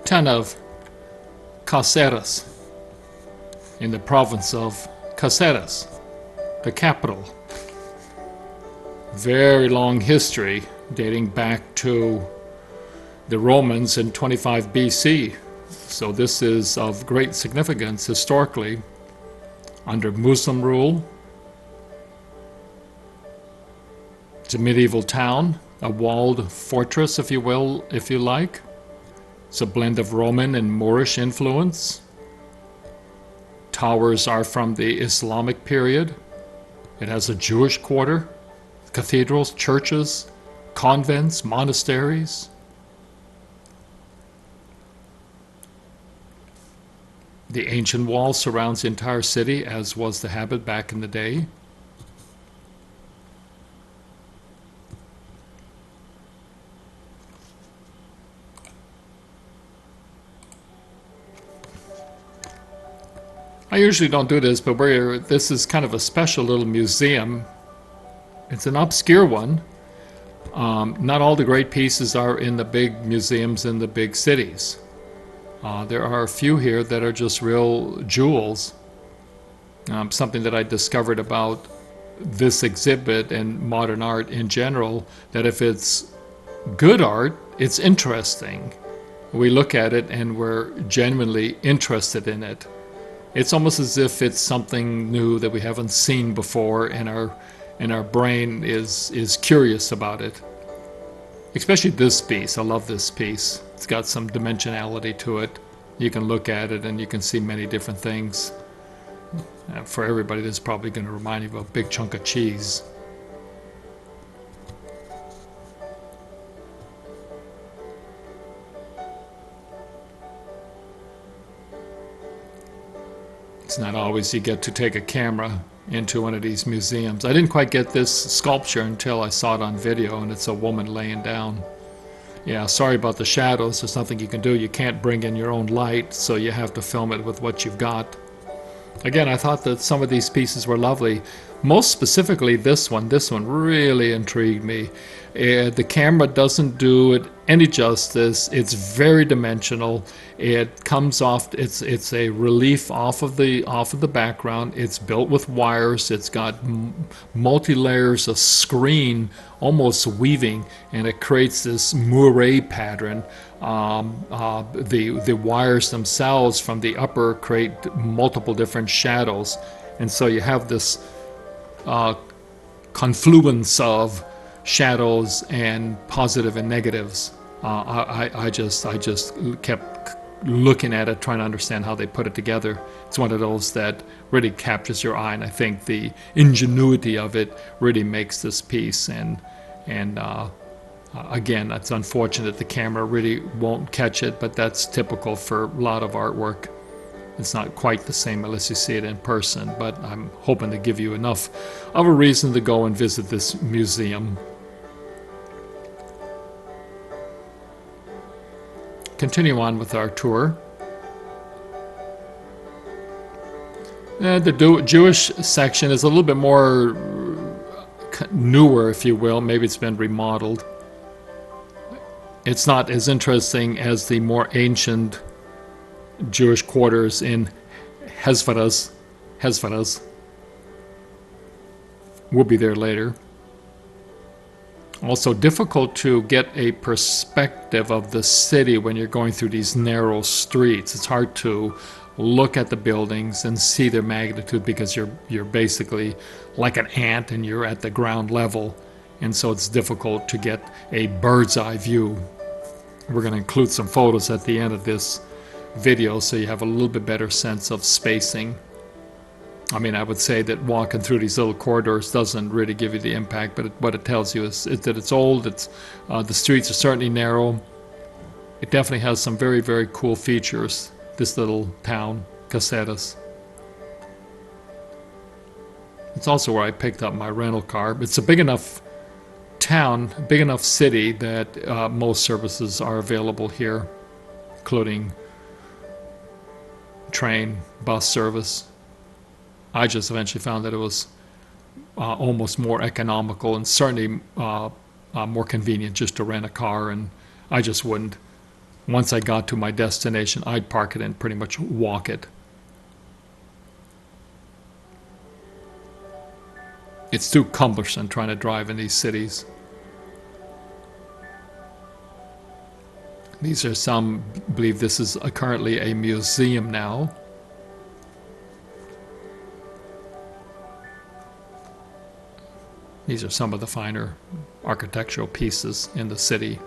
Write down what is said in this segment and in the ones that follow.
town of Caceras in the province of Caceras, the capital. Very long history dating back to the Romans in 25 BC. So this is of great significance historically. Under Muslim rule, it's a medieval town, a walled fortress, if you will, if you like. It's a blend of Roman and Moorish influence. Towers are from the Islamic period. It has a Jewish quarter, cathedrals, churches, convents, monasteries. The ancient wall surrounds the entire city, as was the habit back in the day. I usually don't do this, but this is kind of a special little museum. It's an obscure one. Not all the great pieces are in the big museums in the big cities. There are a few here that are just real jewels. Something that I discovered about this exhibit and modern art in general, that if it's good art, it's interesting. We look at it and we're genuinely interested in it. It's almost as if it's something new that we haven't seen before, and our brain is curious about it. Especially this piece. I love this piece. It's got some dimensionality to it. You can look at it and you can see many different things. For everybody, this is probably going to remind you of a big chunk of cheese. It's not always you get to take a camera into one of these museums. I didn't quite get this sculpture until I saw it on video, and it's a woman laying down. Yeah, sorry about the shadows. There's nothing you can do. You can't bring in your own light, so you have to film it with what you've got. Again, I thought that some of these pieces were lovely. Most specifically this one really intrigued me. The camera doesn't do it any justice. It's very dimensional. It comes off, it's a relief off of the background. It's built with wires. It's got multi layers of screen almost weaving, and it creates this Moor pattern. The wires themselves from the upper create multiple different shadows, and so you have this confluence of shadows and positive and negatives. I just kept looking at it, trying to understand how they put it together. It's one of those that really captures your eye, and I think the ingenuity of it really makes this piece. And again, it's unfortunate the camera really won't catch it, but that's typical for a lot of artwork. It's not quite the same unless you see it in person, but I'm hoping to give you enough of a reason to go and visit this museum. Continue on with our tour. The Jewish section is a little bit more newer, if you will. Maybe it's been remodeled. It's not as interesting as the more ancient Jewish quarters in Caceras. We'll be there later. Also difficult to get a perspective of the city when you're going through these narrow streets. It's hard to look at the buildings and see their magnitude because you're basically like an ant and you're at the ground level, and so it's difficult to get a bird's eye view. We're going to include some photos at the end of this video so you have a little bit better sense of spacing. I mean, I would say that walking through these little corridors doesn't really give you the impact, but what it tells you is that it's old. The streets are certainly narrow. It definitely has some very, very cool features, this little town, Caceras. It's also where I picked up my rental car. It's a big enough town, big enough city that most services are available here, including train, bus service. I just eventually found that it was almost more economical and certainly more convenient just to rent a car, and I just wouldn't once I got to my destination, I'd park it and pretty much walk it. It's too cumbersome trying to drive in these cities. These are some, believe this is currently a museum now. These are some of the finer architectural pieces in the city.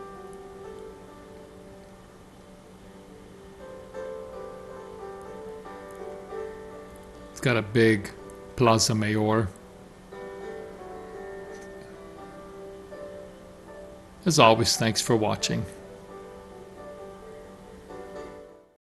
It's got a big Plaza Mayor. As always, thanks for watching.